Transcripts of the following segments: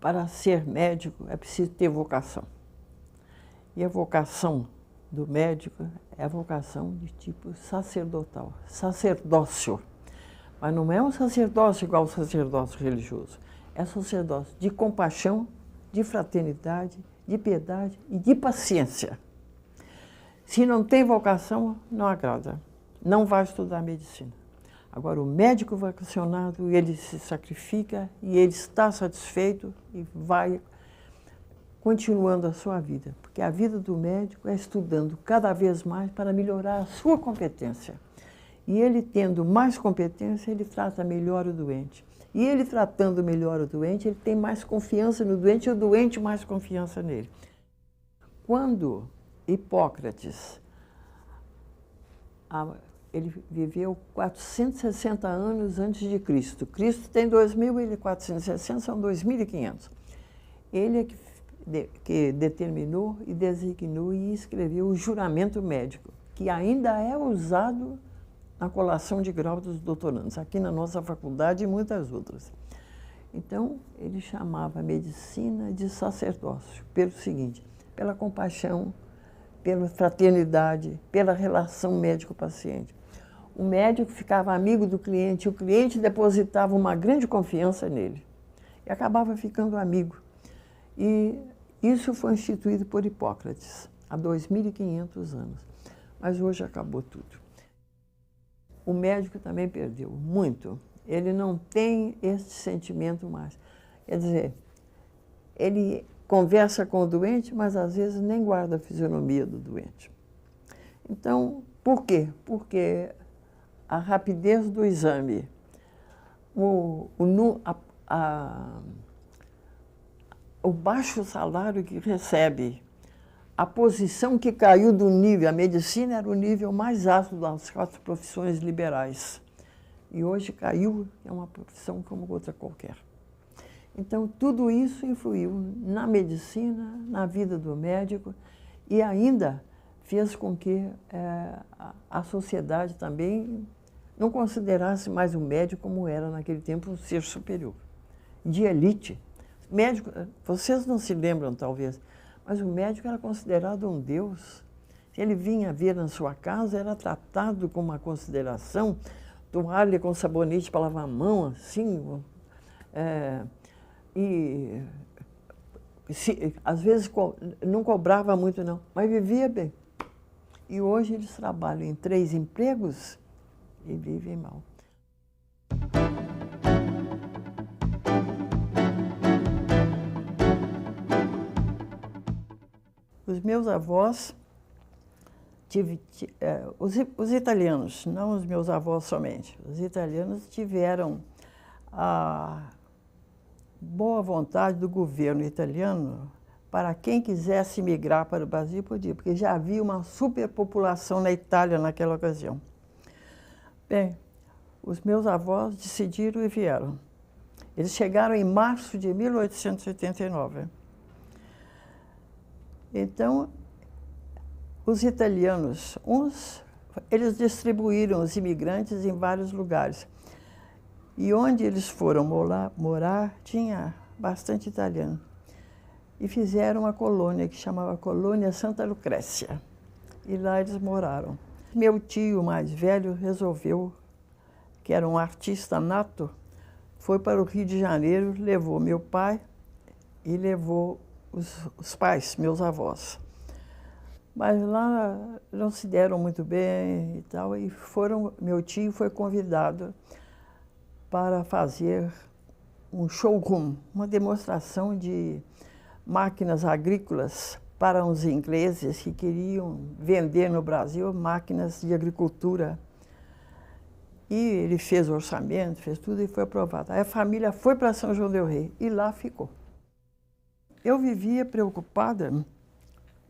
Para ser médico é preciso ter vocação. E a vocação do médico é a vocação de tipo sacerdotal, sacerdócio. Mas não é um sacerdócio igual ao sacerdócio religioso. É sacerdócio de compaixão, de fraternidade, de piedade e de paciência. Se não tem vocação, não agrada. Não vai estudar medicina. Agora, o médico vocacionado, ele se sacrifica e ele está satisfeito e vai continuando a sua vida. Porque a vida do médico é estudando cada vez mais para melhorar a sua competência. E ele tendo mais competência, ele trata melhor o doente. E ele tratando melhor o doente, ele tem mais confiança no doente e o doente mais confiança nele. Quando Hipócrates, ele viveu 460 anos antes de Cristo. Cristo tem 2.000, ele 460, são 2.500. Ele é que determinou e designou e escreveu o juramento médico, que ainda é usado na colação de grau dos doutorandos, aqui na nossa faculdade e muitas outras. Então, ele chamava a medicina de sacerdócio, pelo seguinte, pela compaixão, pela fraternidade, pela relação médico-paciente. O médico ficava amigo do cliente, o cliente depositava uma grande confiança nele e acabava ficando amigo. E isso foi instituído por Hipócrates há 2.500 anos, mas hoje acabou tudo. O médico também perdeu muito. Ele não tem esse sentimento mais. Quer dizer, ele conversa com o doente, mas às vezes nem guarda a fisionomia do doente. Então, por quê? Porque a rapidez do exame, o baixo salário que recebe, a posição que caiu do nível, a medicina era o nível mais alto das 4 profissões liberais. E hoje caiu, é uma profissão como outra qualquer. Então, tudo isso influiu na medicina, na vida do médico e ainda fez com que a sociedade também não considerasse mais o médico como era naquele tempo um ser superior, de elite. Médico, vocês não se lembram talvez, mas o médico era considerado um deus. Se ele vinha ver na sua casa, era tratado com uma consideração, toalha com sabonete para lavar a mão, assim. Às vezes não cobrava muito não, mas vivia bem. E hoje eles trabalham em 3 empregos e vivem mal. Os meus avós, os italianos, não os meus avós somente, os italianos tiveram a boa vontade do governo italiano para quem quisesse migrar para o Brasil podia, porque já havia uma superpopulação na Itália naquela ocasião. Bem, os meus avós decidiram e vieram. Eles chegaram em março de 1889. Então, os italianos, eles distribuíram os imigrantes em vários lugares. E onde eles foram morar, tinha bastante italiano. E fizeram uma colônia que chamava Colônia Santa Lucrécia. E lá eles moraram. Meu tio mais velho resolveu, que era um artista nato, foi para o Rio de Janeiro, levou meu pai e levou os pais, meus avós. Mas lá não se deram muito bem e tal, e meu tio foi convidado para fazer um showroom, uma demonstração de máquinas agrícolas para uns ingleses que queriam vender no Brasil máquinas de agricultura. E ele fez o orçamento, fez tudo e foi aprovado. Aí a família foi para São João del Rei e lá ficou. Eu vivia preocupada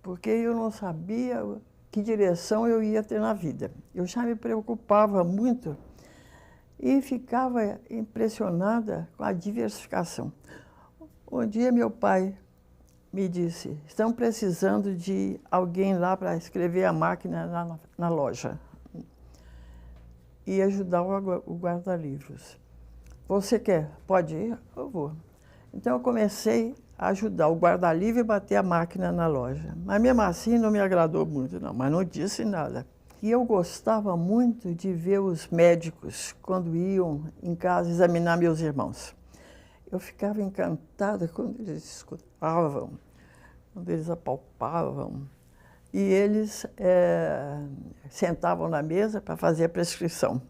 porque eu não sabia que direção eu ia ter na vida. Eu já me preocupava muito e ficava impressionada com a diversificação. Um dia meu pai me disse, estão precisando de alguém lá para escrever a máquina na loja e ajudar o guarda-livros. Você quer? Pode ir? Eu vou. Então eu comecei a ajudar o guarda-livre a bater a máquina na loja. Mas mesmo assim não me agradou muito, não, mas não disse nada. E eu gostava muito de ver os médicos quando iam em casa examinar meus irmãos. Eu ficava encantada quando eles escutavam, quando eles apalpavam. E eles sentavam na mesa para fazer a prescrição.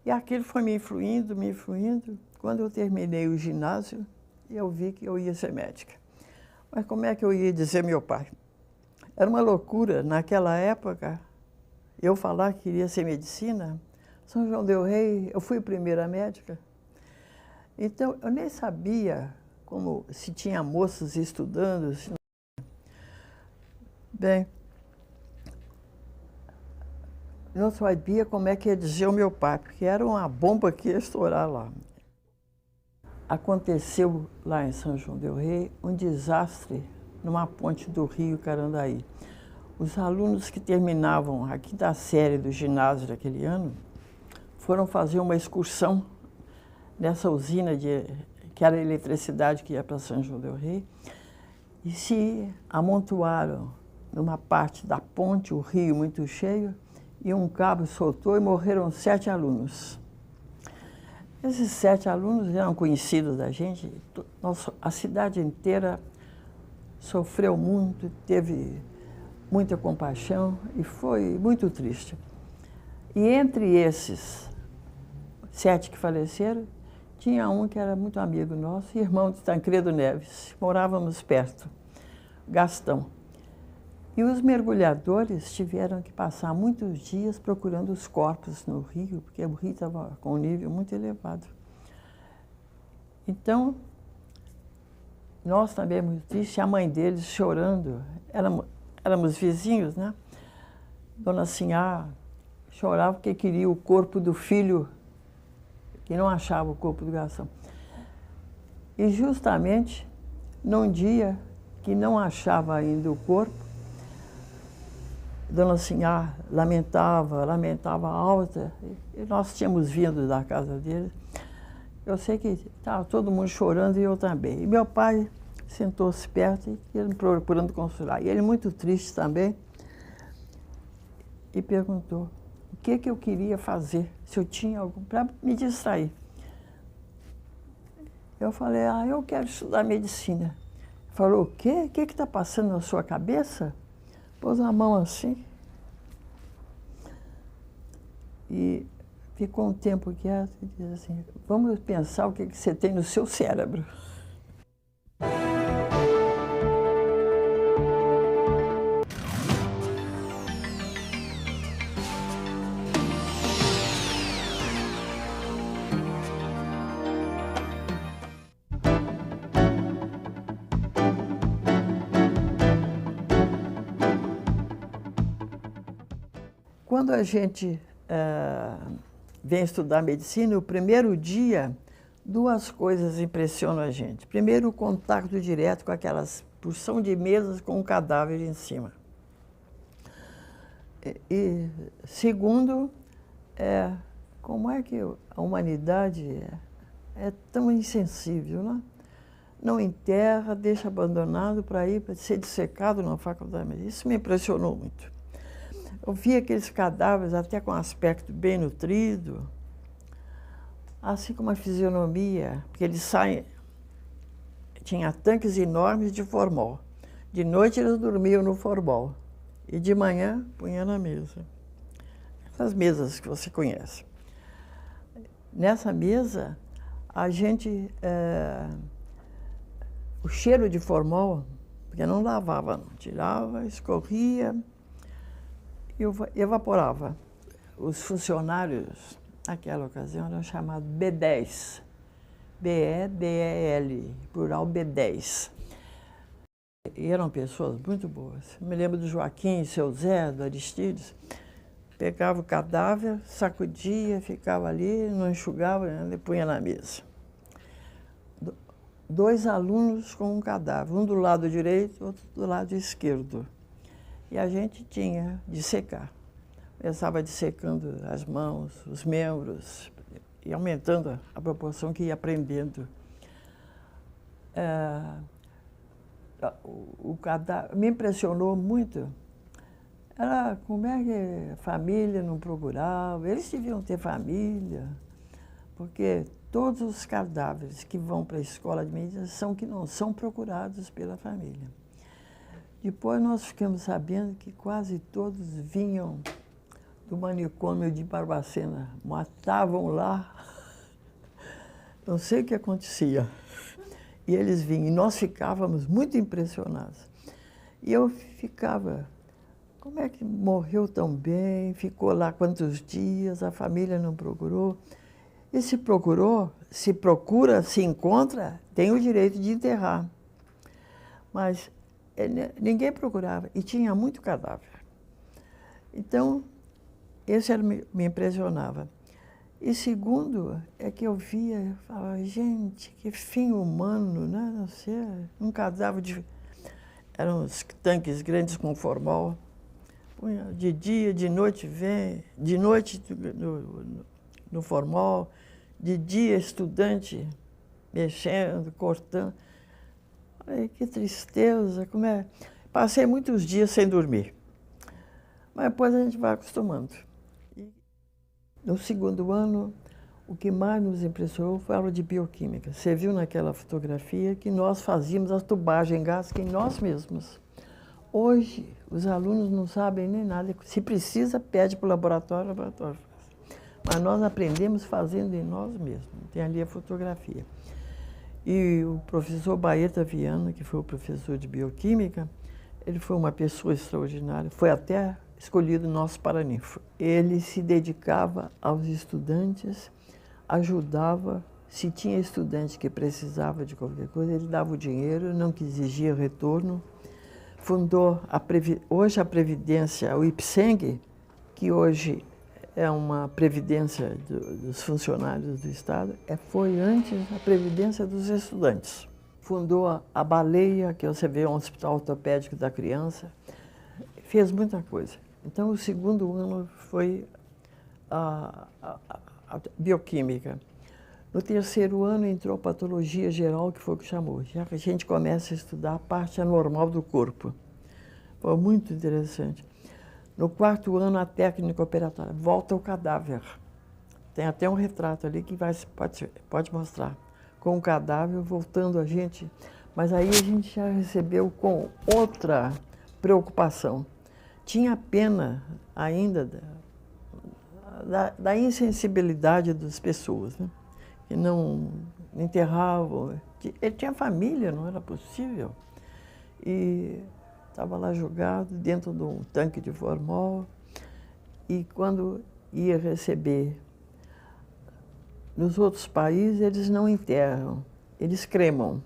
E aquilo foi me influindo, me influindo. Quando eu terminei o ginásio, eu vi que eu ia ser médica. Mas como é que eu ia dizer ao meu pai? Era uma loucura, naquela época, eu falar que queria ser medicina. São João del Rei, eu fui a primeira médica. Então, eu nem sabia se tinha moças estudando. Bem, não sabia como é que ia dizer ao meu pai, porque era uma bomba que ia estourar lá. Aconteceu lá em São João del Rei um desastre numa ponte do Rio Carandaí. Os alunos que terminavam a quinta série do ginásio daquele ano foram fazer uma excursão nessa usina que era eletricidade que ia para São João del Rei e se amontoaram numa parte da ponte, o rio muito cheio, e um cabo soltou e morreram 7 alunos. Esses 7 alunos eram conhecidos da gente, a cidade inteira sofreu muito, teve muita compaixão e foi muito triste. E entre esses 7 que faleceram, tinha um que era muito amigo nosso, irmão de Tancredo Neves, morávamos perto, Gastão. E os mergulhadores tiveram que passar muitos dias procurando os corpos no rio, porque o rio estava com um nível muito elevado. Então, nós também muito tristes, a mãe deles chorando, éramos vizinhos, né? Dona Sinhá chorava porque queria o corpo do filho, que não achava o corpo do Gastão. E justamente, num dia que não achava ainda o corpo, Dona Sinhá lamentava alta, e nós tínhamos vindo da casa dele. Eu sei que estava todo mundo chorando e eu também. E meu pai sentou-se perto e ele procurando consolar. E ele muito triste também, e perguntou o que eu queria fazer, se eu tinha algo para me distrair. Eu falei, eu quero estudar medicina. Ele falou, o quê? O que está passando na sua cabeça? Pôs a mão assim e ficou um tempo quieto e disse assim, vamos pensar o que você tem no seu cérebro. Quando a gente vem estudar medicina, o primeiro dia, 2 coisas impressionam a gente. Primeiro, o contato direto com aquelas porção de mesas com um cadáver em cima. E segundo, como é que a humanidade é tão insensível, né? Não enterra, deixa abandonado para ser dissecado na faculdade. Isso me impressionou muito. Eu vi aqueles cadáveres até com aspecto bem nutrido, assim como a fisionomia, porque eles saem, tinha tanques enormes de formol. De noite eles dormiam no formol e de manhã punha na mesa. Essas mesas que você conhece. Nessa mesa, a gente, o cheiro de formol, porque não lavava, não. Tirava, escorria, e evaporava. Os funcionários, naquela ocasião, eram chamados B10, B-E-D-E-L, plural B10. E eram pessoas muito boas. Eu me lembro do Joaquim, seu Zé, do Aristides. Pegava o cadáver, sacudia, ficava ali, não enxugava, né, punha na mesa. 2 alunos com um cadáver, um do lado direito, outro do lado esquerdo. E a gente tinha de secar. Começava dissecando as mãos, os membros, e aumentando a proporção que ia prendendo. O cadáver me impressionou muito. Era como é que a família não procurava. Eles deviam ter família, porque todos os cadáveres que vão para a escola de medicina são que não são procurados pela família. Depois nós ficamos sabendo que quase todos vinham do manicômio de Barbacena, matavam lá, não sei o que acontecia. E eles vinham, e nós ficávamos muito impressionados. E eu ficava, como é que morreu tão bem, ficou lá quantos dias, a família não procurou. E se procurou, se procura, se encontra, tem o direito de enterrar. Mas ninguém procurava, e tinha muito cadáver. Então, esse me impressionava. E segundo, é que eu via, eu falava, gente, que fim humano, né? Não sei, um cadáver de... Eram uns tanques grandes com formol. De dia, de noite vem, de noite no formol, de dia estudante mexendo, cortando. Ai, que tristeza, como é... Passei muitos dias sem dormir. Mas depois a gente vai acostumando. No segundo ano, o que mais nos impressionou foi a aula de bioquímica. Você viu naquela fotografia que nós fazíamos a tubagem gástrica em nós mesmos. Hoje, os alunos não sabem nem nada. Se precisa, pede para o laboratório faz. Mas nós aprendemos fazendo em nós mesmos. Tem ali a fotografia. E o professor Baeta Viana, que foi o professor de bioquímica, ele foi uma pessoa extraordinária, foi até escolhido nosso paraninfo. Ele se dedicava aos estudantes, ajudava, se tinha estudante que precisava de qualquer coisa, ele dava o dinheiro, não que exigia retorno. Fundou hoje a Previdência, o IPSENG, que hoje é uma previdência dos funcionários do Estado, foi antes a Previdência dos estudantes. Fundou a Baleia, que você vê, um hospital ortopédico da criança, fez muita coisa. Então, o segundo ano foi a bioquímica. No terceiro ano entrou a patologia geral, que foi o que chamou. Já que a gente começa a estudar a parte anormal do corpo. Foi muito interessante. No quarto ano, a técnica operatória. Volta o cadáver. Tem até um retrato ali que pode mostrar. Com o cadáver voltando a gente. Mas aí a gente já recebeu com outra preocupação. Tinha pena ainda da insensibilidade das pessoas, né? Que não enterravam. Ele tinha família, não era possível. E estava lá jogado dentro de um tanque de formol. E quando ia receber, nos outros países eles não enterram, eles cremam.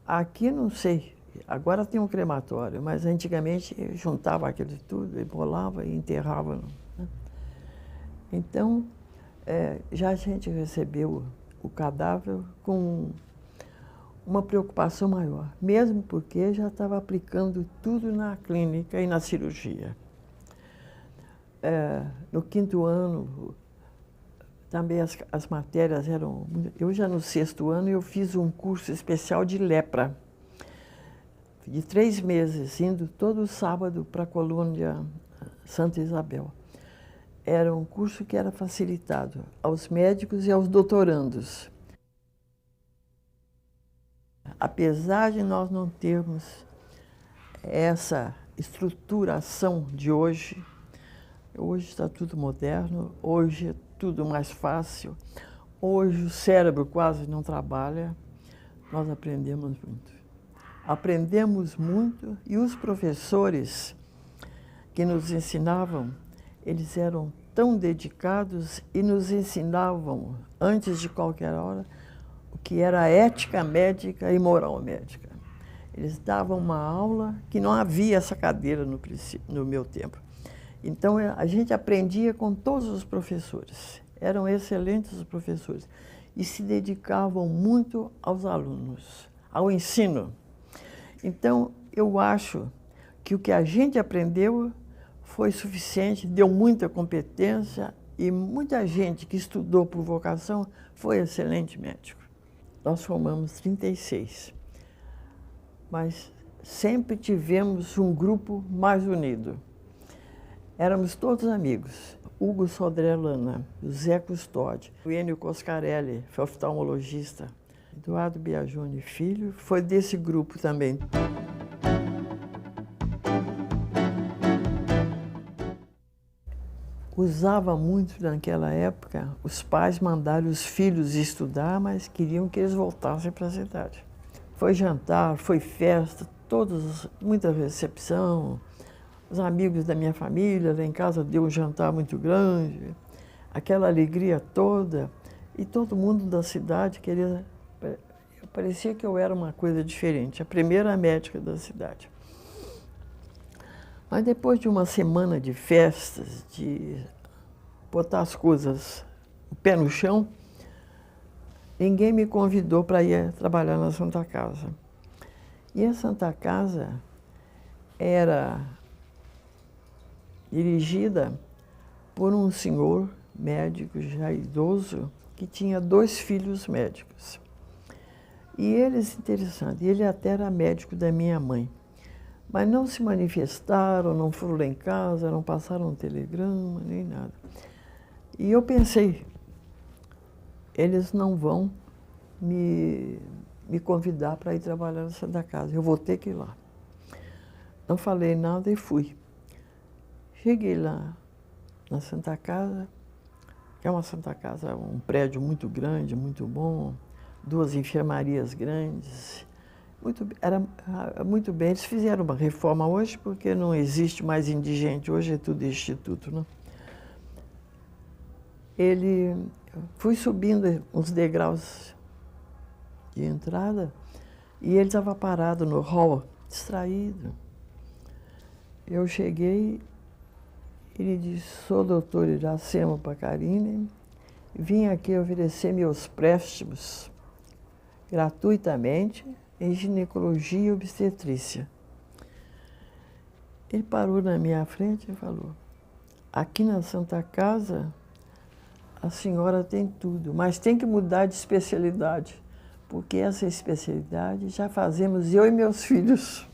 Aqui não sei, agora tem um crematório, mas antigamente juntava aquilo tudo, embolava e enterrava. Né? Então, já a gente recebeu o cadáver com uma preocupação maior, mesmo porque já estava aplicando tudo na clínica e na cirurgia. No quinto ano, também as matérias eram... Eu já no sexto ano eu fiz um curso especial de lepra, de 3 meses, indo todo sábado para a colônia Santa Isabel. Era um curso que era facilitado aos médicos e aos doutorandos. Apesar de nós não termos essa estruturação de hoje está tudo moderno, hoje é tudo mais fácil, hoje o cérebro quase não trabalha, nós aprendemos muito. Aprendemos muito e os professores que nos ensinavam, eles eram tão dedicados e nos ensinavam, antes de qualquer hora, o que era ética médica e moral médica. Eles davam uma aula que não havia essa cadeira no meu tempo. Então, a gente aprendia com todos os professores. Eram excelentes os professores. E se dedicavam muito aos alunos, ao ensino. Então, eu acho que o que a gente aprendeu foi suficiente, deu muita competência e muita gente que estudou por vocação foi excelente médico. Nós formamos 36. mas sempre tivemos um grupo mais unido. Éramos todos amigos. Hugo Sodré-Lana, Zé Custódio, o Enio Coscarelli, foi oftalmologista, Eduardo Biagione Filho, foi desse grupo também. Usava muito naquela época, os pais mandaram os filhos estudar, mas queriam que eles voltassem para a cidade. Foi jantar, foi festa, muita recepção. Os amigos da minha família, lá em casa deu um jantar muito grande, aquela alegria toda, e todo mundo da cidade queria. Parecia que eu era uma coisa diferente, a primeira médica da cidade. Mas depois de uma semana de festas, de botar as coisas, o pé no chão, ninguém me convidou para ir trabalhar na Santa Casa. E a Santa Casa era dirigida por um senhor médico já idoso que tinha 2 filhos médicos. E eles, interessante, ele até era médico da minha mãe, mas não se manifestaram, não foram lá em casa, não passaram um telegrama, nem nada. E eu pensei, eles não vão me convidar para ir trabalhar na Santa Casa, eu vou ter que ir lá. Não falei nada e fui. Cheguei lá na Santa Casa, que é uma Santa Casa, um prédio muito grande, muito bom, 2 enfermarias grandes. Era muito bem. Eles fizeram uma reforma hoje, porque não existe mais indigente, hoje é tudo instituto, né? Fui subindo uns degraus de entrada e ele estava parado no hall, distraído. Eu cheguei, ele disse, sou o doutor Iracema Pacarini, vim aqui oferecer meus préstimos gratuitamente em ginecologia e obstetrícia. Ele parou na minha frente e falou, aqui na Santa Casa a senhora tem tudo, mas tem que mudar de especialidade, porque essa especialidade já fazemos eu e meus filhos.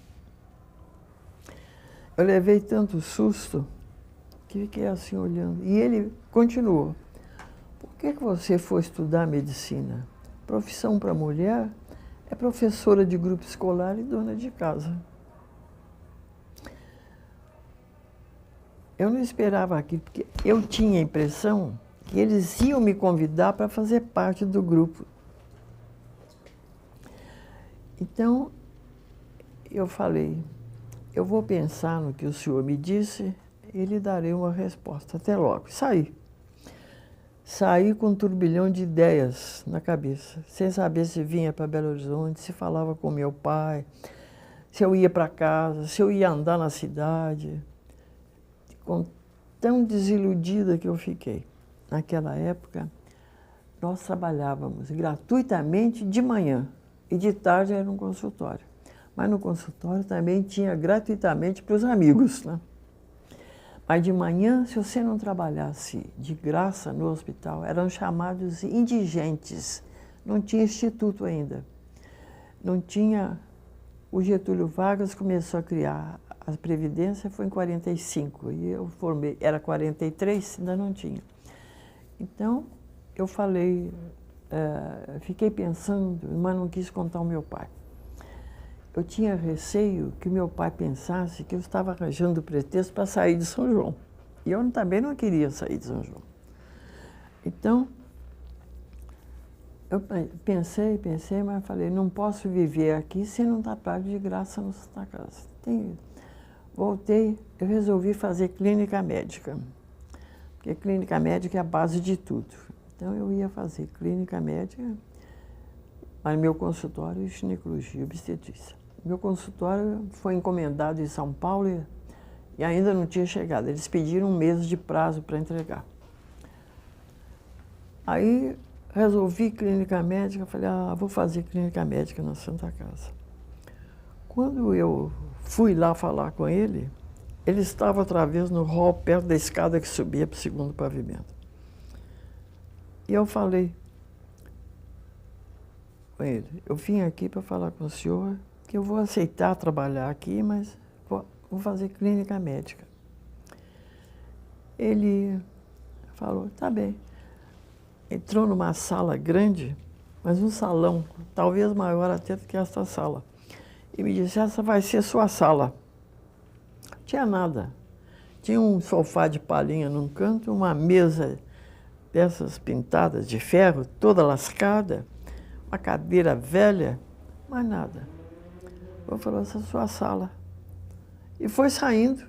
Eu levei tanto susto que fiquei assim olhando. E ele continuou, por que você foi estudar medicina? Profissão para mulher é professora de grupo escolar e dona de casa. Eu não esperava aquilo, porque eu tinha a impressão que eles iam me convidar para fazer parte do grupo. Então, eu falei, eu vou pensar no que o senhor me disse e lhe darei uma resposta. Até logo. Saí. Saí com um turbilhão de ideias na cabeça, sem saber se vinha para Belo Horizonte, se falava com meu pai, se eu ia para casa, se eu ia andar na cidade. Tão desiludida que eu fiquei. Naquela época, nós trabalhávamos gratuitamente de manhã e de tarde era um consultório. Mas no consultório também tinha gratuitamente para os amigos, né? Mas de manhã, se você não trabalhasse de graça no hospital, eram chamados indigentes. Não tinha instituto ainda. Não tinha... O Getúlio Vargas começou a criar a Previdência, foi em 45, e eu formei, era 43, ainda não tinha. Então, eu falei, fiquei pensando, mas não quis contar ao meu pai. Eu tinha receio que meu pai pensasse que eu estava arranjando pretexto para sair de São João. E eu também não queria sair de São João. Então, eu pensei, mas falei, não posso viver aqui se não está pago de graça na Santa Casa. Voltei, eu resolvi fazer clínica médica, porque clínica médica é a base de tudo. Então, eu ia fazer clínica médica, mas meu consultório é ginecologia e obstetrícia. Meu consultório foi encomendado em São Paulo e ainda não tinha chegado. Eles pediram 1 mês de prazo para entregar. Aí resolvi clínica médica, falei, vou fazer clínica médica na Santa Casa. Quando eu fui lá falar com ele estava outra vez no hall, perto da escada que subia para o 2º pavimento. E eu falei com ele, eu vim aqui para falar com o senhor que eu vou aceitar trabalhar aqui, mas vou fazer clínica médica. Ele falou, tá bem. Entrou numa sala grande, mas um salão, talvez maior até do que esta sala. E me disse, essa vai ser sua sala. Não tinha nada. Tinha um sofá de palhinha num canto, uma mesa dessas pintadas de ferro, toda lascada, uma cadeira velha, mais nada. Ele falou, essa é a sua sala. E foi saindo.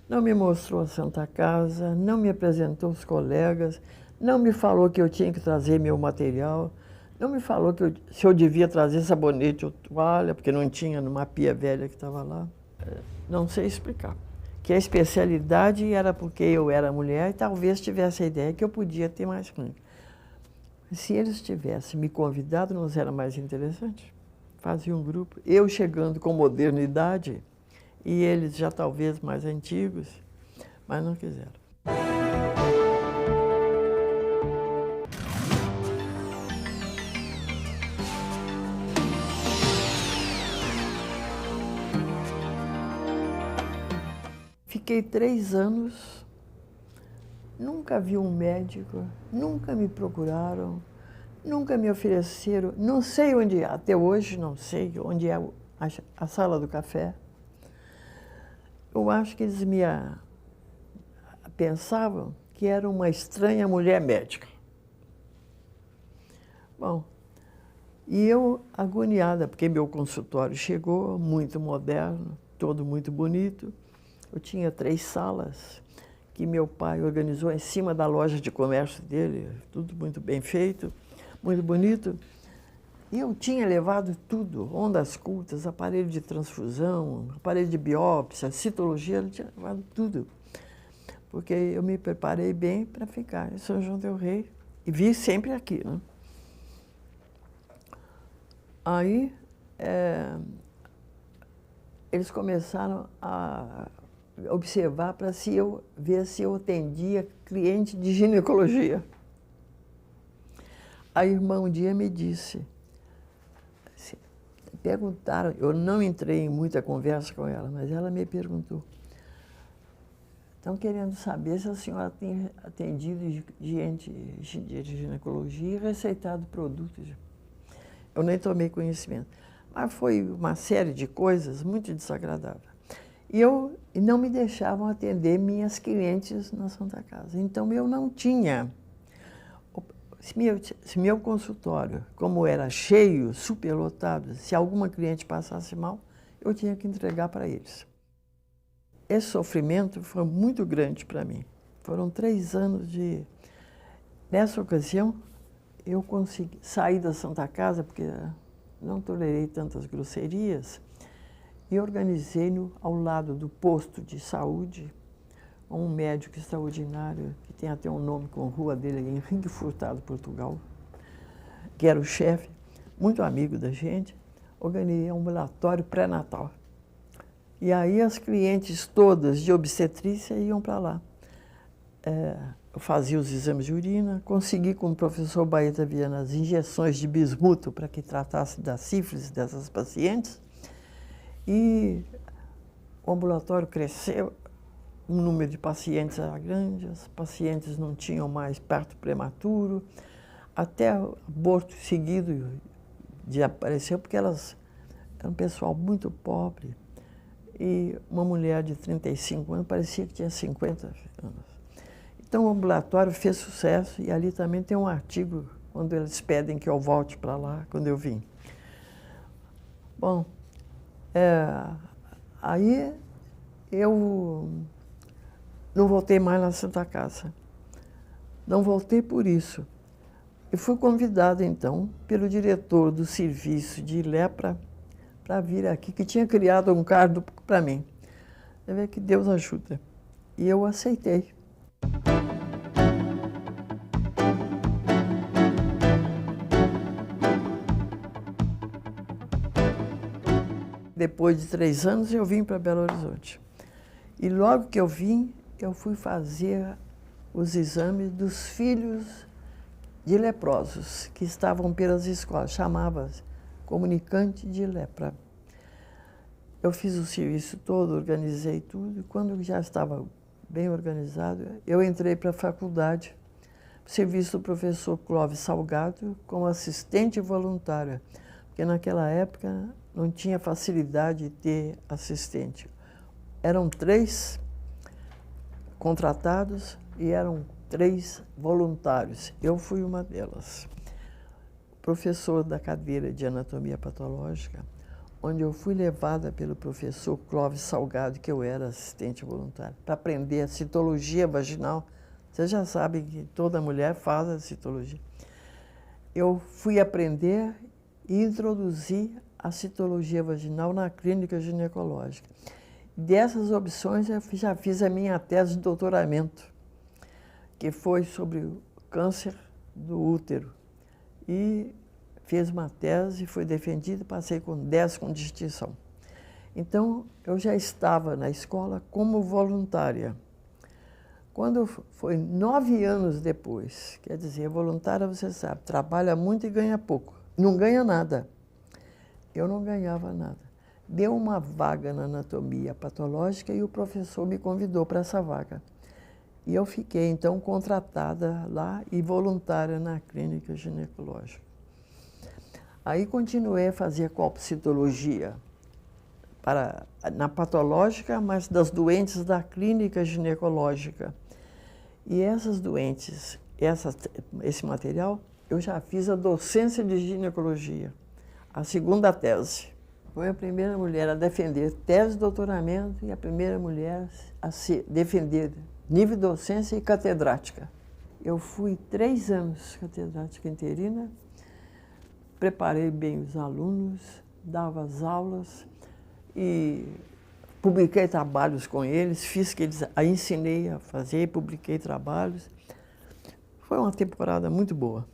Não me mostrou a Santa Casa, não me apresentou os colegas, não me falou que eu tinha que trazer meu material, não me falou que se eu devia trazer sabonete ou toalha, porque não tinha numa pia velha que estava lá. Não sei explicar. Que a especialidade era porque eu era mulher e talvez tivesse a ideia que eu podia ter mais clínica. Se eles tivessem me convidado, não era mais interessante? Fazia um grupo, eu chegando com modernidade e eles já talvez mais antigos, mas não quiseram. Fiquei 3 anos, nunca vi um médico, nunca me procuraram, nunca me ofereceram, não sei onde é, até hoje não sei onde é a sala do café. Eu acho que eles pensavam que era uma estranha mulher médica. Bom, e eu agoniada, porque meu consultório chegou, muito moderno, todo muito bonito. Eu tinha 3 salas que meu pai organizou em cima da loja de comércio dele, tudo muito bem feito, muito bonito. E eu tinha levado tudo, ondas cultas, aparelho de transfusão, aparelho de biópsia, citologia, eu tinha levado tudo. Porque eu me preparei bem para ficar em São João del Rei e vi sempre aqui, né? Aí, eles começaram a observar para ver se eu atendia cliente de ginecologia. A irmã um dia me disse, perguntaram, eu não entrei em muita conversa com ela, mas ela me perguntou, estão querendo saber se a senhora tem atendido gente de ginecologia e receitado produtos. Eu nem tomei conhecimento. Mas foi uma série de coisas muito desagradáveis. E não me deixavam atender minhas clientes na Santa Casa. Então, eu não tinha... Se meu consultório, como era cheio, superlotado, se alguma cliente passasse mal, eu tinha que entregar para eles. Esse sofrimento foi muito grande para mim. Foram 3 anos de... Nessa ocasião, eu consegui sair da Santa Casa, porque não tolerei tantas grosserias, e organizei ao lado do posto de saúde um médico extraordinário, que tem até um nome com rua dele, Henrique Furtado, Portugal, que era o chefe, muito amigo da gente. Organizei um ambulatório pré-natal. E aí as clientes todas de obstetrícia iam para lá. Eu fazia os exames de urina, consegui com o professor Baeta Viana as injeções de bismuto para que tratasse da sífilis dessas pacientes. E o ambulatório cresceu, o número de pacientes era grande, os pacientes não tinham mais parto prematuro, até aborto seguido desapareceu, porque elas eram um pessoal muito pobre. E uma mulher de 35 anos parecia que tinha 50 anos. Então o ambulatório fez sucesso e ali também tem um artigo quando eles pedem que eu volte para lá, quando eu vim. Bom, aí eu não voltei mais na Santa Casa. Não voltei por isso. Eu fui convidada, então, pelo diretor do serviço de lepra para vir aqui, que tinha criado um cargo para mim. Você vê que Deus ajuda. E eu aceitei. Depois de 3 anos, eu vim para Belo Horizonte. E logo que eu vim, eu fui fazer os exames dos filhos de leprosos que estavam pelas escolas. Chamava comunicante de lepra. Eu fiz o serviço todo, organizei tudo, e quando já estava bem organizado, eu entrei para a faculdade, serviço do professor Clóvis Salgado, como assistente voluntária, porque naquela época não tinha facilidade de ter assistente. Eram 3 contratados e eram 3 voluntários. Eu fui uma delas. Professor da cadeira de anatomia patológica, onde eu fui levada pelo professor Clóvis Salgado, que eu era assistente voluntária, para aprender a citologia vaginal. Vocês já sabem que toda mulher faz a citologia. Eu fui aprender e introduzir a citologia vaginal na clínica ginecológica. Dessas opções, eu já fiz a minha tese de doutoramento, que foi sobre o câncer do útero. E fiz uma tese, foi defendida, passei com 10 com distinção. Então, eu já estava na escola como voluntária. Quando foi 9 anos depois, quer dizer, voluntária, você sabe, trabalha muito e ganha pouco. Não ganha nada. Eu não ganhava nada. Deu uma vaga na anatomia patológica e o professor me convidou para essa vaga. E eu fiquei, então, contratada lá e voluntária na clínica ginecológica. Aí continuei a fazer colpocitologia na patológica, mas das doentes da clínica ginecológica. E essas doentes, esse material, eu já fiz a docência de ginecologia, a segunda tese. Foi a primeira mulher a defender tese de doutoramento e a primeira mulher a se defender nível de docência e catedrática. Eu fui 3 anos catedrática interina, preparei bem os alunos, dava as aulas e publiquei trabalhos com eles, fiz que eles ensinei a fazer, publiquei trabalhos. Foi uma temporada muito boa.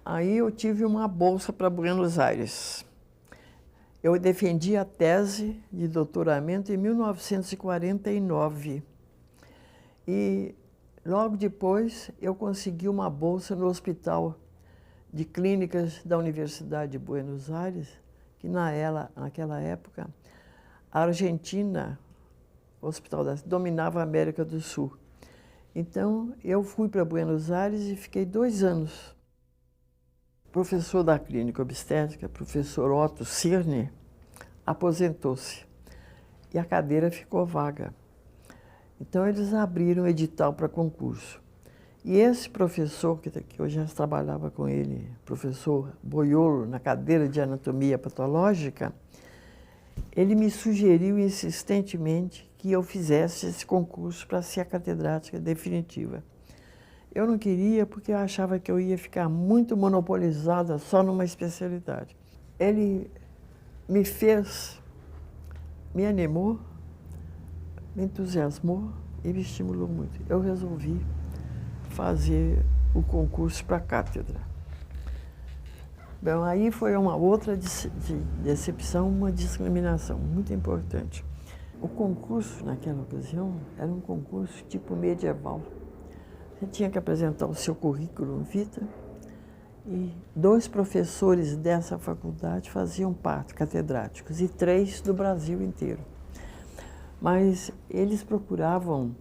Aí eu tive uma bolsa para Buenos Aires. Eu defendi a tese de doutoramento em 1949. E logo depois eu consegui uma bolsa no Hospital de Clínicas da Universidade de Buenos Aires, que naquela época a Argentina, o Hospital dominava a América do Sul. Então eu fui para Buenos Aires e fiquei 2 anos. O professor da clínica obstétrica, professor Otto Cirne, aposentou-se e a cadeira ficou vaga. Então, eles abriram um edital para concurso. E esse professor, que eu já trabalhava com ele, professor Boiolo, na cadeira de anatomia patológica, ele me sugeriu insistentemente que eu fizesse esse concurso para ser a catedrática definitiva. Eu não queria porque eu achava que eu ia ficar muito monopolizada só numa especialidade. Ele me animou, me entusiasmou e me estimulou muito. Eu resolvi fazer o concurso para a cátedra. Bom, aí foi uma outra decepção, uma discriminação muito importante. O concurso, naquela ocasião, era um concurso tipo medieval. Você tinha que apresentar o seu currículo vitae e 2 professores dessa faculdade faziam parte, catedráticos, e 3 do Brasil inteiro. Mas eles procuravam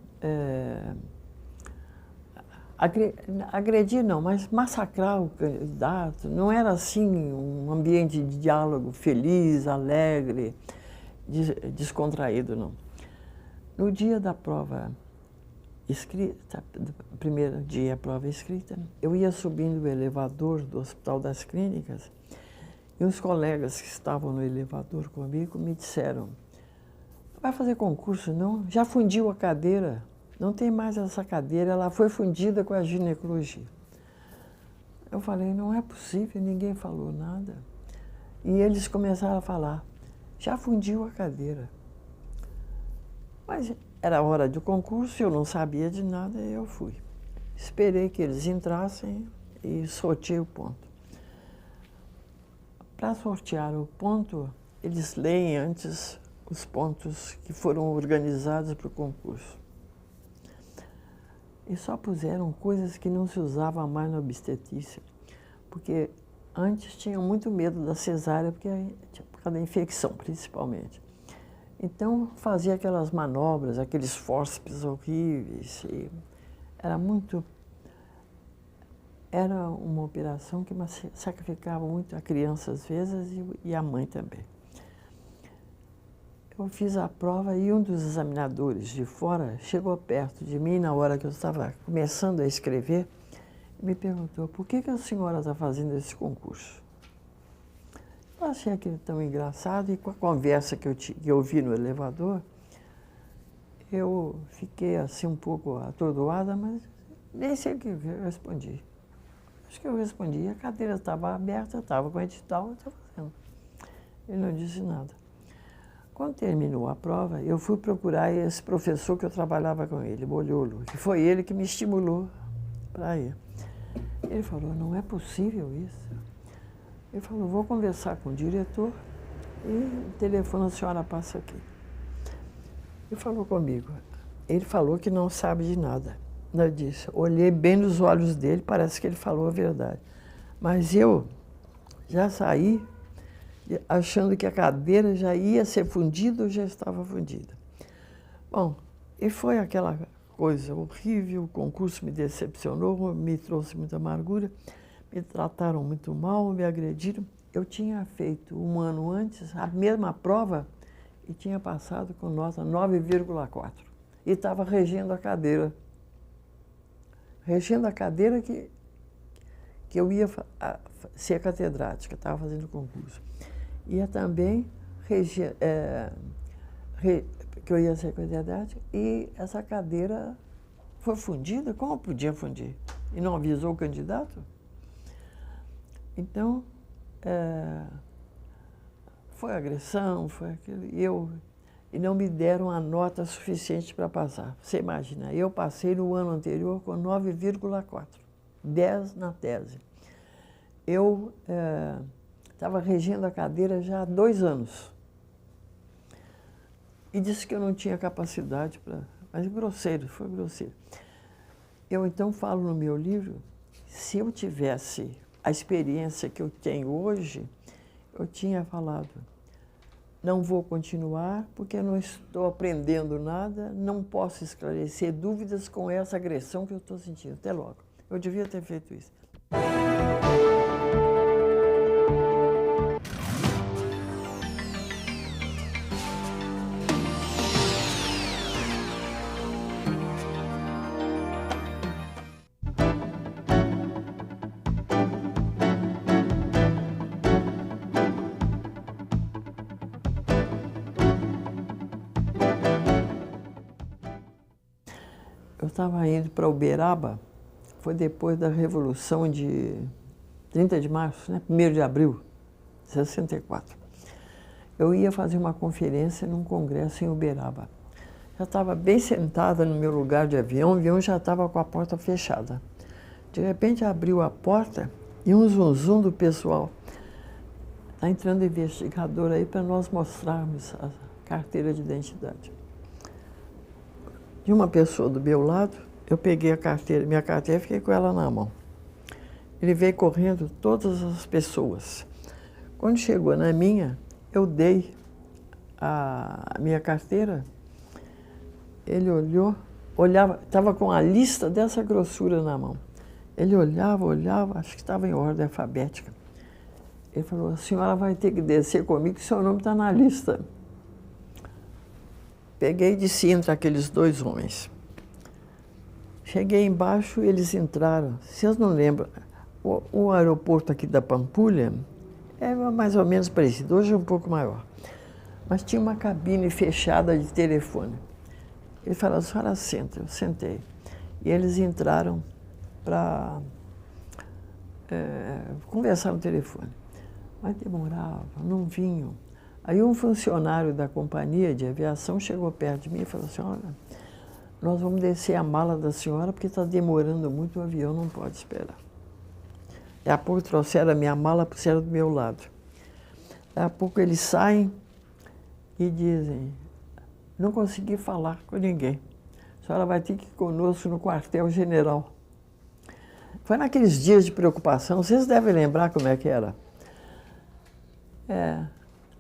agredir não, mas massacrar o candidato. Não era assim um ambiente de diálogo feliz, alegre, descontraído, não. No dia da prova escrita, no primeiro dia a prova escrita, eu ia subindo o elevador do Hospital das Clínicas e uns colegas que estavam no elevador comigo me disseram: "Não vai fazer concurso, não? Já fundiu a cadeira. Não tem mais essa cadeira, ela foi fundida com a ginecologia." Eu falei: "Não é possível, ninguém falou nada." E eles começaram a falar: "Já fundiu a cadeira." Mas era hora do concurso, eu não sabia de nada e eu fui. Esperei que eles entrassem e sorteei o ponto. Para sortear o ponto, eles leem antes os pontos que foram organizados para o concurso. E só puseram coisas que não se usavam mais na obstetrícia, porque antes tinham muito medo da cesárea, porque por causa da infecção, principalmente. Então, fazia aquelas manobras, aqueles fórceps horríveis. E era uma operação que sacrificava muito a criança, às vezes, e a mãe também. Eu fiz a prova e um dos examinadores de fora chegou perto de mim na hora que eu estava começando a escrever e me perguntou: por que a senhora está fazendo esse concurso? Eu achei aquilo tão engraçado e com a conversa que eu vi no elevador, eu fiquei assim um pouco atordoada, mas nem sei o que eu respondi. Acho que eu respondi, a cadeira estava aberta, eu estava com o edital, eu estava fazendo. Ele não disse nada. Quando terminou a prova, eu fui procurar esse professor que eu trabalhava com ele, Bolholo, que foi ele que me estimulou para ir. Ele falou: não é possível isso. Ele falou: vou conversar com o diretor e o telefone a senhora passa aqui. Ele falou comigo. Ele falou que não sabe de nada. Eu disse, olhei bem nos olhos dele, parece que ele falou a verdade. Mas eu já saí achando que a cadeira já ia ser fundida ou já estava fundida. Bom, e foi aquela coisa horrível, o concurso me decepcionou, me trouxe muita amargura, me trataram muito mal, me agrediram. Eu tinha feito um ano antes a mesma prova e tinha passado com nota 9,4. E estava regendo a cadeira. Regendo a cadeira que eu ia ser catedrática, estava fazendo concurso. Ia também que eu ia ser catedrática e essa cadeira foi fundida. Como podia fundir? E não avisou o candidato? Então, foi agressão, foi aquilo. E não me deram a nota suficiente para passar. Você imagina, eu passei no ano anterior com 9,4, 10 na tese. Eu estava regendo a cadeira já há 2 anos. E disse que eu não tinha capacidade para... Mas grosseiro, foi grosseiro. Eu então falo no meu livro, se eu tivesse a experiência que eu tenho hoje, eu tinha falado, não vou continuar porque eu não estou aprendendo nada, não posso esclarecer dúvidas com essa agressão que eu estou sentindo. Até logo. Eu devia ter feito isso. Eu estava indo para Uberaba, foi depois da Revolução de 30 de março, né? 1º de abril de 64. Eu ia fazer uma conferência num congresso em Uberaba. Já estava bem sentada no meu lugar de avião, o avião já estava com a porta fechada. De repente abriu a porta e um zum do pessoal. Está entrando investigador aí para nós mostrarmos a carteira de identidade. De uma pessoa do meu lado, eu peguei a carteira, minha carteira e fiquei com ela na mão. Ele veio correndo todas as pessoas. Quando chegou na minha, eu dei a minha carteira, ele olhava, estava com a lista dessa grossura na mão. Ele olhava, acho que estava em ordem alfabética. Ele falou, a senhora vai ter que descer comigo, que seu nome está na lista. Peguei e desci entre aqueles 2 homens. Cheguei embaixo e eles entraram. Vocês não lembram? O aeroporto aqui da Pampulha é mais ou menos parecido, hoje é um pouco maior. Mas tinha uma cabine fechada de telefone. Ele falou, a senhora senta, eu sentei. E eles entraram para conversar no telefone. Mas demorava, não vinham. Aí um funcionário da companhia de aviação chegou perto de mim e falou assim, olha, nós vamos descer a mala da senhora porque está demorando muito, o avião não pode esperar. Daí a pouco trouxeram a minha mala, puseram do meu lado. Daí a pouco eles saem e dizem, não consegui falar com ninguém. A senhora vai ter que ir conosco no quartel-general. Foi naqueles dias de preocupação, vocês devem lembrar como é que era.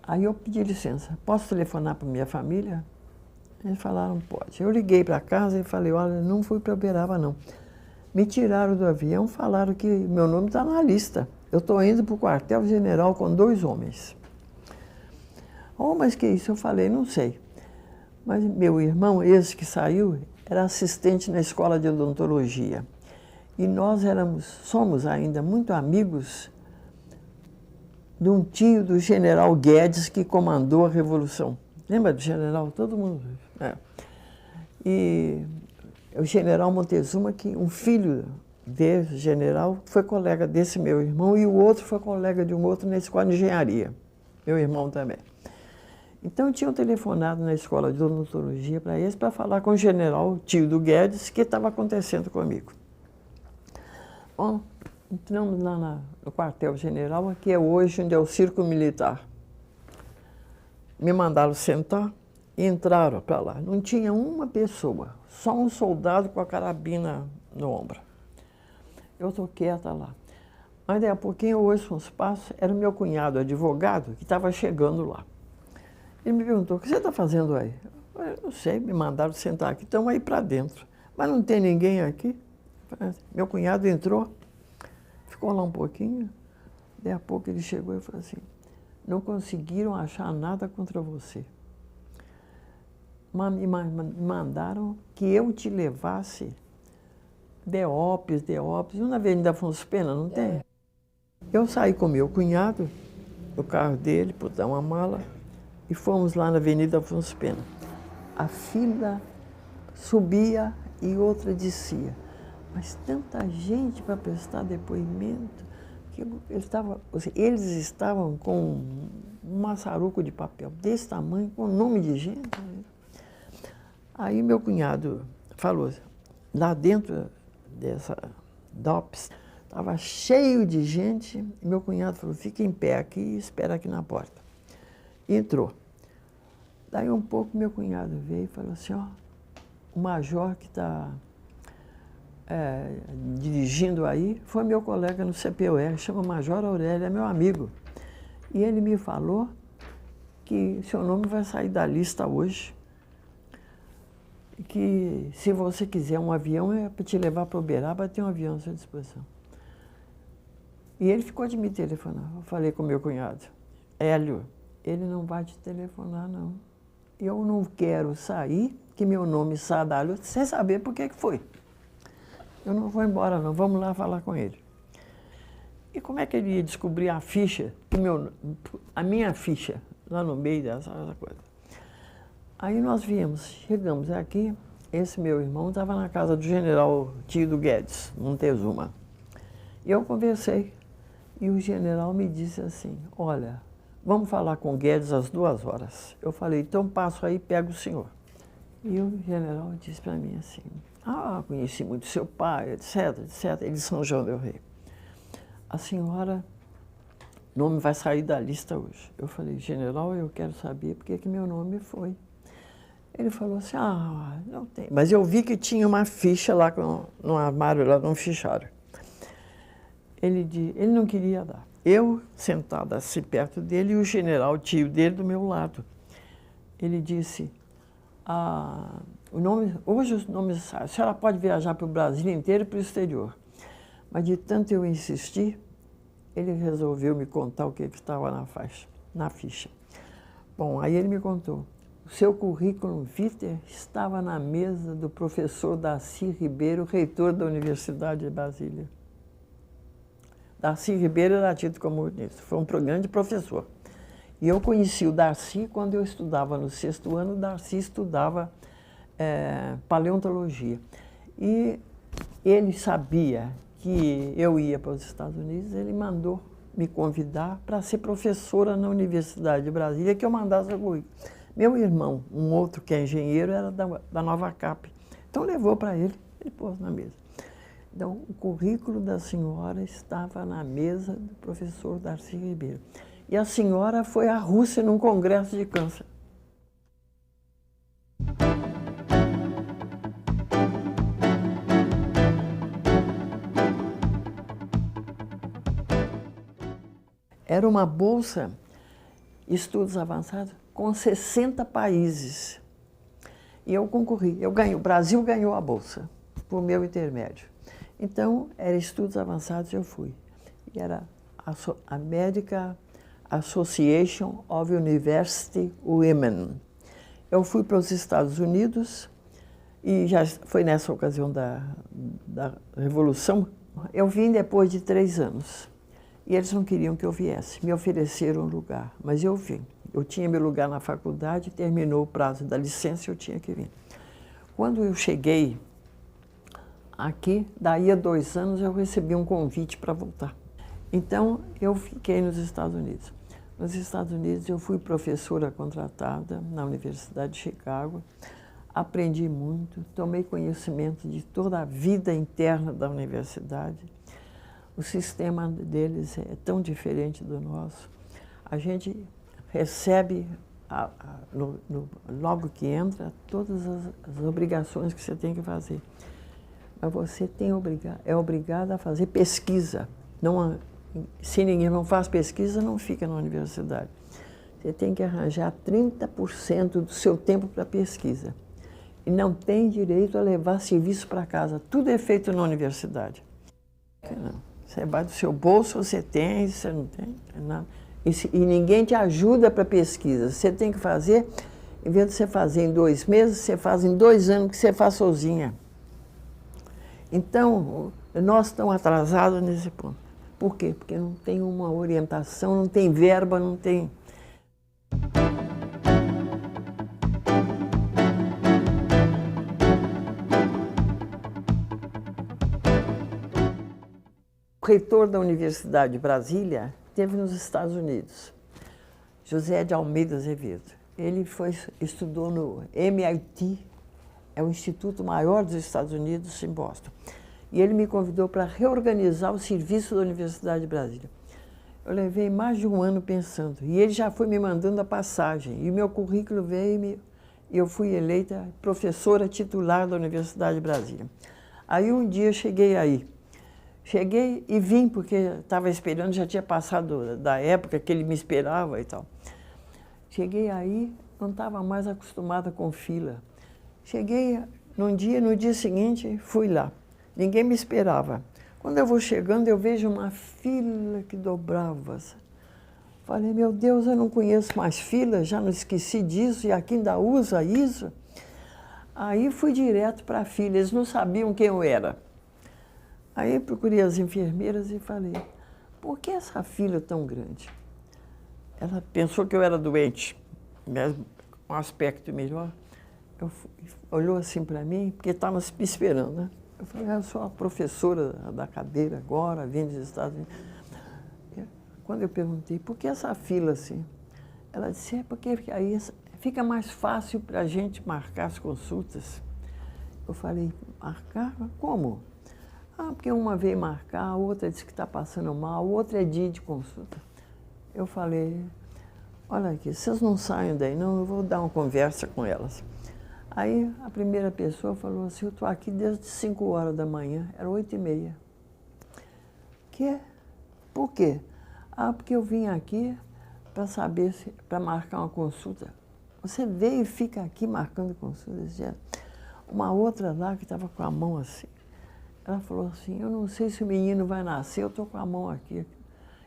Aí eu pedi licença, posso telefonar para minha família? Eles falaram, pode. Eu liguei para casa e falei, olha, não fui para Uberaba, não. Me tiraram do avião, falaram que meu nome está na lista. Eu estou indo para o quartel-general com 2 homens. Oh, mas que isso? Eu falei, não sei. Mas meu irmão, esse que saiu, era assistente na escola de odontologia. E nós somos ainda muito amigos de um tio do general Guedes, que comandou a Revolução. Lembra do general? Todo mundo. E o general Montezuma, que um filho desse general foi colega desse meu irmão, e o outro foi colega de um outro na escola de engenharia. Meu irmão também. Então, tinham telefonado na escola de odontologia para eles, para falar com o general, tio do Guedes, o que estava acontecendo comigo. Bom, entramos lá no quartel-general, que é hoje onde é o Círculo Militar. Me mandaram sentar e entraram para lá. Não tinha uma pessoa, só um soldado com a carabina no ombro. Eu estou quieta lá. Mas daí a pouquinho eu ouço uns passos, era o meu cunhado, advogado, que estava chegando lá. Ele me perguntou, o que você está fazendo aí? Eu não sei, me mandaram sentar aqui, estamos aí para dentro. Mas não tem ninguém aqui? Meu cunhado entrou, ficou lá um pouquinho, daí a pouco ele chegou e falou assim, não conseguiram achar nada contra você. Mas me mandaram que eu te levasse Deópolis, na Avenida Afonso Pena, não tem? Eu saí com meu cunhado, no carro dele, botar uma mala, e fomos lá na Avenida Afonso Pena. A fila subia e outra descia. Mas tanta gente para prestar depoimento, que eles estavam com um maçaruco de papel desse tamanho, com nome de gente. Aí meu cunhado falou, lá dentro dessa DOPS, estava cheio de gente, e meu cunhado falou, fica em pé aqui e espera aqui na porta. E entrou. Daí um pouco meu cunhado veio e falou assim, ó, o major que está dirigindo aí foi meu colega no CPUR, chama Major Aurélio, é meu amigo. E ele me falou que seu nome vai sair da lista hoje, que se você quiser um avião é para te levar para Uberaba, tem um avião à sua disposição. E ele ficou de me telefonar. Eu falei com meu cunhado, Hélio, ele não vai te telefonar, não. Eu não quero sair, que meu nome saia da lista, sem saber por que foi. Eu não vou embora, não. Vamos lá falar com ele. E como é que ele ia descobrir a ficha, a minha ficha, lá no meio dessa coisa? Aí nós chegamos aqui, esse meu irmão estava na casa do general tio do Guedes, Montezuma. E eu conversei, e o general me disse assim, olha, vamos falar com o Guedes às 2 horas. Eu falei, então passo aí e pego o senhor. E o general disse para mim assim, conheci muito seu pai, etc, etc, ele de São João del Rei. A senhora, o nome vai sair da lista hoje. Eu falei, general, eu quero saber por que meu nome foi. Ele falou assim, não tem. Mas eu vi que tinha uma ficha lá no armário, lá no fichário. Ele não queria dar. Eu, sentada assim perto dele, e o general, tio dele, do meu lado. Ele disse, hoje os nomes saem. A senhora pode viajar para o Brasil inteiro e para o exterior. Mas de tanto eu insistir, ele resolveu me contar o que estava na ficha. Bom, aí ele me contou. O seu currículo vitae estava na mesa do professor Darcy Ribeiro, reitor da Universidade de Brasília. Darcy Ribeiro era tido como ministro, foi um grande professor. E eu conheci o Darcy quando eu estudava no 6º ano, o Darcy estudava paleontologia. E ele sabia que eu ia para os Estados Unidos, ele mandou me convidar para ser professora na Universidade de Brasília, que eu mandasse o currículo. Meu irmão, um outro que é engenheiro, era da Nova Cap. Então levou para ele pôs na mesa. Então, o currículo da senhora estava na mesa do professor Darcy Ribeiro. E a senhora foi à Rússia num congresso de câncer. Era uma bolsa, estudos avançados, com 60 países. E eu concorri, o Brasil ganhou a bolsa, por meu intermédio. Então, era estudos avançados, eu fui. E era a American Association of University Women. Eu fui para os Estados Unidos, e já foi nessa ocasião da Revolução. Eu vim depois de 3 anos. E eles não queriam que eu viesse, me ofereceram um lugar, mas eu vim. Eu tinha meu lugar na faculdade, terminou o prazo da licença e eu tinha que vir. Quando eu cheguei aqui, daí a 2 anos, eu recebi um convite para voltar. Então, eu fiquei nos Estados Unidos. Nos Estados Unidos, eu fui professora contratada na Universidade de Chicago, aprendi muito, tomei conhecimento de toda a vida interna da universidade. O sistema deles é tão diferente do nosso. A gente recebe, logo que entra, todas as obrigações que você tem que fazer. Mas você é obrigado a fazer pesquisa. Se ninguém não faz pesquisa, não fica na universidade. Você tem que arranjar 30% do seu tempo para pesquisa. E não tem direito a levar serviço para casa. Tudo é feito na universidade. Você vai do seu bolso, você tem, você não tem, nada. E ninguém te ajuda para pesquisa. Você tem que fazer, em vez de você fazer em 2 meses, você faz em 2 anos que você faz sozinha. Então, nós estamos atrasados nesse ponto. Por quê? Porque não tem uma orientação, não tem verba, não tem... O reitor da Universidade de Brasília esteve nos Estados Unidos, José de Almeida Azevedo. Ele estudou no MIT, é o instituto maior dos Estados Unidos, em Boston. E ele me convidou para reorganizar o serviço da Universidade de Brasília. Eu levei mais de 1 ano pensando, e ele já foi me mandando a passagem. E meu currículo veio e eu fui eleita professora titular da Universidade de Brasília. Aí um dia cheguei aí. Cheguei e vim, porque estava esperando, já tinha passado da época que ele me esperava e tal. Cheguei aí, não estava mais acostumada com fila. Cheguei no dia seguinte, fui lá. Ninguém me esperava. Quando eu vou chegando, eu vejo uma fila que dobrava. Falei, meu Deus, eu não conheço mais fila, já não esqueci disso, e aqui ainda usa isso. Aí fui direto para a fila, eles não sabiam quem eu era. Aí procurei as enfermeiras e falei, por que essa fila tão grande? Ela pensou que eu era doente, mesmo com um aspecto melhor. Olhou assim para mim, porque estava me esperando, né? Eu falei, eu sou a professora da cadeira agora, vim dos Estados Unidos. Quando eu perguntei, por que essa fila assim? Ela disse, é porque aí fica mais fácil para a gente marcar as consultas. Eu falei, marcar? Como? Ah, porque uma veio marcar, a outra disse que está passando mal, outra é dia de consulta. Eu falei, olha aqui, vocês não saiam daí não, eu vou dar uma conversa com elas. Aí a primeira pessoa falou assim, eu estou aqui desde 5 horas da manhã, era 8h30. Que? Por quê? Ah, porque eu vim aqui para saber, para marcar uma consulta. Você veio e fica aqui marcando consulta? Uma outra lá que estava com a mão assim. Ela falou assim, eu não sei se o menino vai nascer, eu estou com a mão aqui.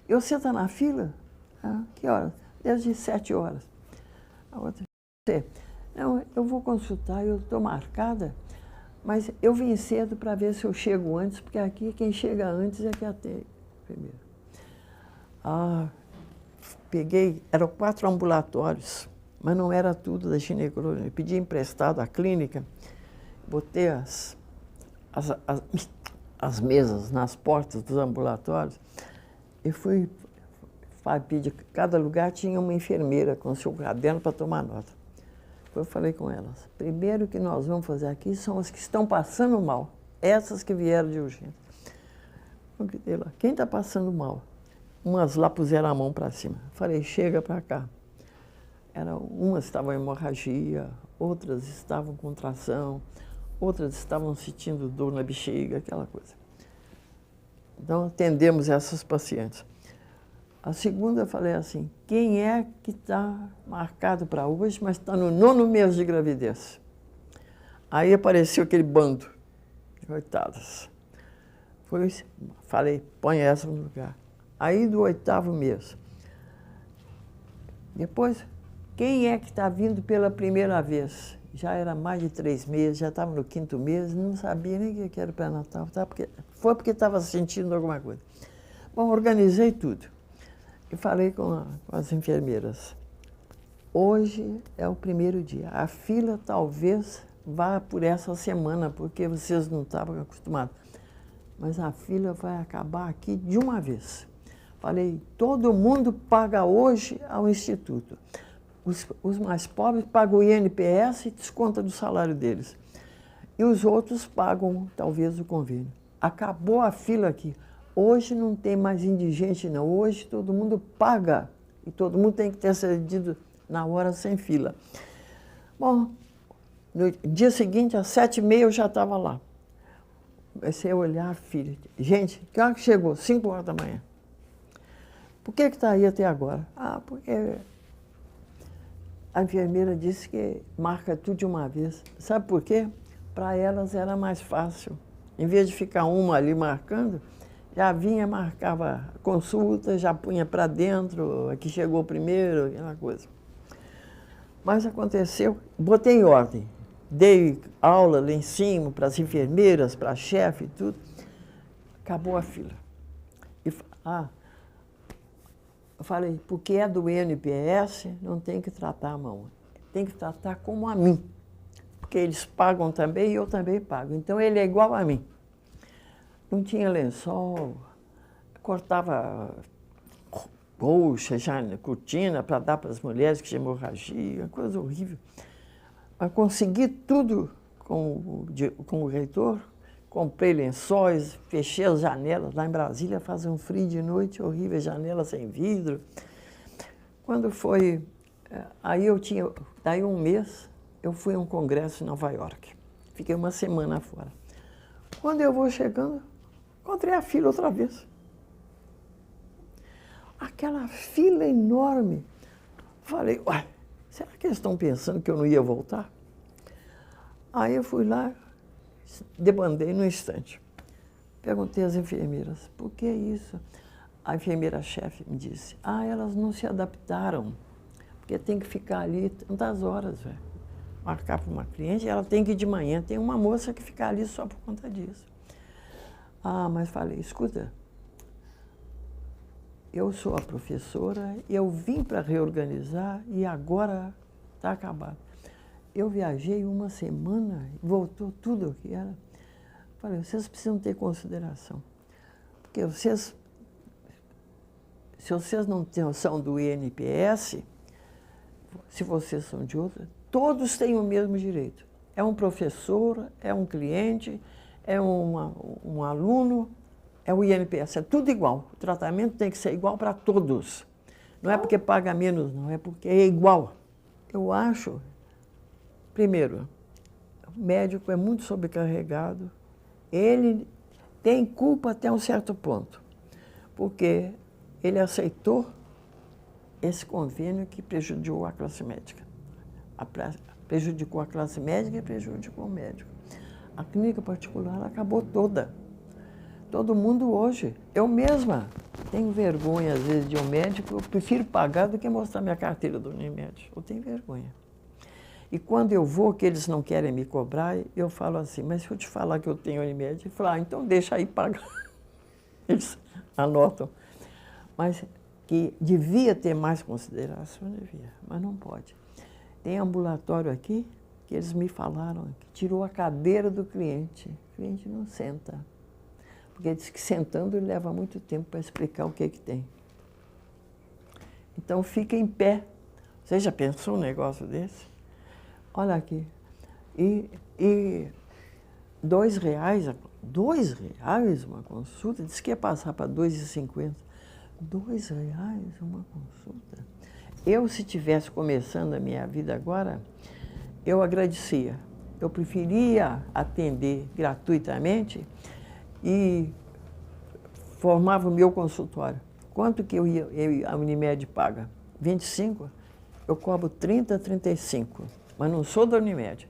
E você está na fila? Ah, que horas? Desde 7 horas. A outra, você, não, eu vou consultar, eu estou marcada, mas eu vim cedo para ver se eu chego antes, porque aqui quem chega antes é que atende primeiro. Ah, peguei, eram 4 ambulatórios, mas não era tudo da ginecologia. Eu pedi emprestado à clínica, botei as mesas nas portas dos ambulatórios e fui pedir, cada lugar tinha uma enfermeira com seu caderno para tomar nota. Eu falei com elas, primeiro que nós vamos fazer aqui são as que estão passando mal, essas que vieram de urgência. Eu gritei lá, quem está passando mal? Umas lá puseram a mão para cima. Falei, chega para cá. Umas estavam em hemorragia, outras estavam com tração, outras estavam sentindo dor na bexiga, aquela coisa. Então, atendemos essas pacientes. A segunda eu falei assim, quem é que está marcado para hoje, mas está no 9º mês de gravidez? Aí apareceu aquele bando, coitadas. Falei, põe essa no lugar. Aí do 8º mês. Depois, quem é que está vindo pela primeira vez? Já era mais de 3 meses, já estava no 5º mês, não sabia nem o que era pré-natal, tá? Foi porque estava sentindo alguma coisa. Bom, organizei tudo. E falei com as enfermeiras. Hoje é o primeiro dia. A fila talvez vá por essa semana, porque vocês não estavam acostumados. Mas a fila vai acabar aqui de uma vez. Falei, todo mundo paga hoje ao Instituto. Os mais pobres pagam o INPS e desconta do salário deles. E os outros pagam, talvez, o convênio. Acabou a fila aqui. Hoje não tem mais indigente, não. Hoje todo mundo paga. E todo mundo tem que ter cedido na hora, sem fila. Bom, no dia seguinte, às 7h30, eu já estava lá. Comecei a olhar a filha. Gente, que hora que chegou? 5h da manhã. Por que está aí até agora? Ah, porque a enfermeira disse que marca tudo de uma vez. Sabe por quê? Para elas era mais fácil. Em vez de ficar uma ali marcando, já vinha, marcava consulta, já punha para dentro, aqui chegou primeiro, aquela coisa. Mas aconteceu, botei em ordem. Dei aula lá em cima para as enfermeiras, para a chefe e tudo. Acabou a fila. Eu falei, porque é do INPS, não tem que tratar a mão. Tem que tratar como a mim. Porque eles pagam também e eu também pago. Então ele é igual a mim. Não tinha lençol, cortava colcha, cortina para dar para as mulheres que tinham hemorragia, coisa horrível. Mas consegui tudo com o reitor, comprei lençóis, fechei as janelas. Lá em Brasília fazia um frio de noite horrível, janela sem vidro. Quando foi... Aí daí um mês, eu fui a um congresso em Nova York. Fiquei uma semana fora. Quando eu vou chegando, encontrei a fila outra vez. Aquela fila enorme. Falei, uai, será que eles estão pensando que eu não ia voltar? Aí eu fui lá, debandei no instante. Perguntei às enfermeiras, por que isso? A enfermeira-chefe me disse, elas não se adaptaram, porque tem que ficar ali tantas horas, velho. Marcar para uma cliente, ela tem que ir de manhã. Tem uma moça que fica ali só por conta disso. Mas falei, escuta, eu sou a professora, eu vim para reorganizar e agora está acabado. Eu viajei uma semana, voltou tudo o que era. Falei, vocês precisam ter consideração. Porque se vocês não são do INPS, se vocês são de outra, todos têm o mesmo direito. É um professor, é um cliente, é um aluno, é o INPS, é tudo igual. O tratamento tem que ser igual para todos. Não é porque paga menos, não, é porque é igual. Eu acho, primeiro, o médico é muito sobrecarregado, ele tem culpa até um certo ponto, porque ele aceitou esse convênio que prejudicou a classe médica. Prejudicou a classe médica e prejudicou o médico. A clínica particular acabou toda. Todo mundo hoje, eu mesma tenho vergonha, às vezes, de um médico, eu prefiro pagar do que mostrar minha carteira do Unimed. Eu tenho vergonha. E quando eu vou, que eles não querem me cobrar, eu falo assim, mas se eu te falar que eu tenho Unimed, eu falo, então deixa aí pagar. Eles anotam. Mas que devia ter mais consideração, devia, mas não pode. Tem ambulatório aqui que eles me falaram que tirou a cadeira do cliente. O cliente não senta. Porque diz que sentando ele leva muito tempo para explicar o que é que tem. Então fica em pé. Você já pensou um negócio desse? Olha aqui. E R$2 uma consulta? Diz que ia passar para R$2,50. R$2 uma consulta? Eu, se estivesse começando a minha vida agora, eu agradecia. Eu preferia atender gratuitamente e formava o meu consultório. quanto que a Unimed paga? 25? Eu cobro 30, 35, mas não sou da Unimed.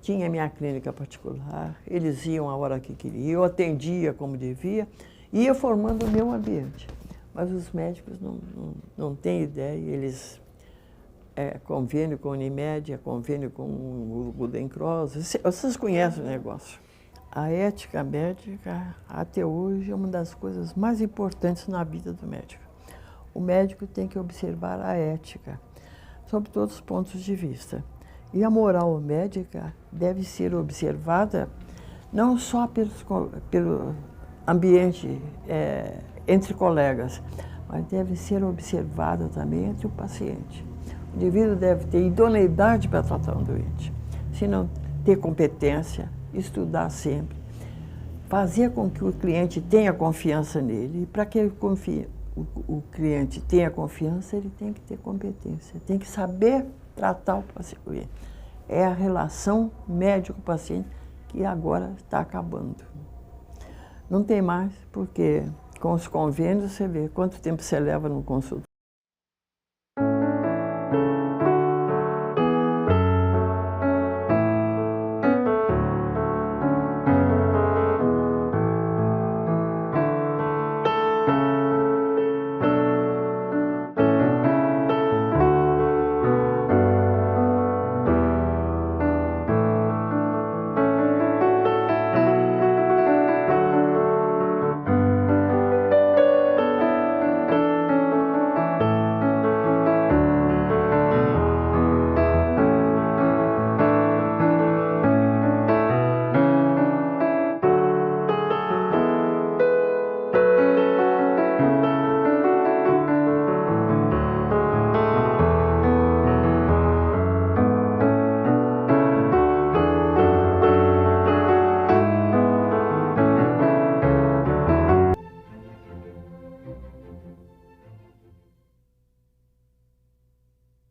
Tinha minha clínica particular, eles iam a hora que queriam, eu atendia como devia, ia formando o meu ambiente. Mas os médicos não têm ideia, eles convênio com a Unimed, convênio com o Gudencross, vocês conhecem o negócio. A ética médica, até hoje, é uma das coisas mais importantes na vida do médico. O médico tem que observar a ética, sob todos os pontos de vista. E a moral médica deve ser observada não só pelo ambiente entre colegas, mas deve ser observada também entre o paciente. O indivíduo deve ter idoneidade para tratar um doente, se não ter competência, estudar sempre, fazer com que o cliente tenha confiança nele. E para que o cliente tenha confiança, ele tem que ter competência, tem que saber tratar o paciente. É a relação médico-paciente que agora está acabando. Não tem mais, porque com os convênios você vê quanto tempo você leva no consultório.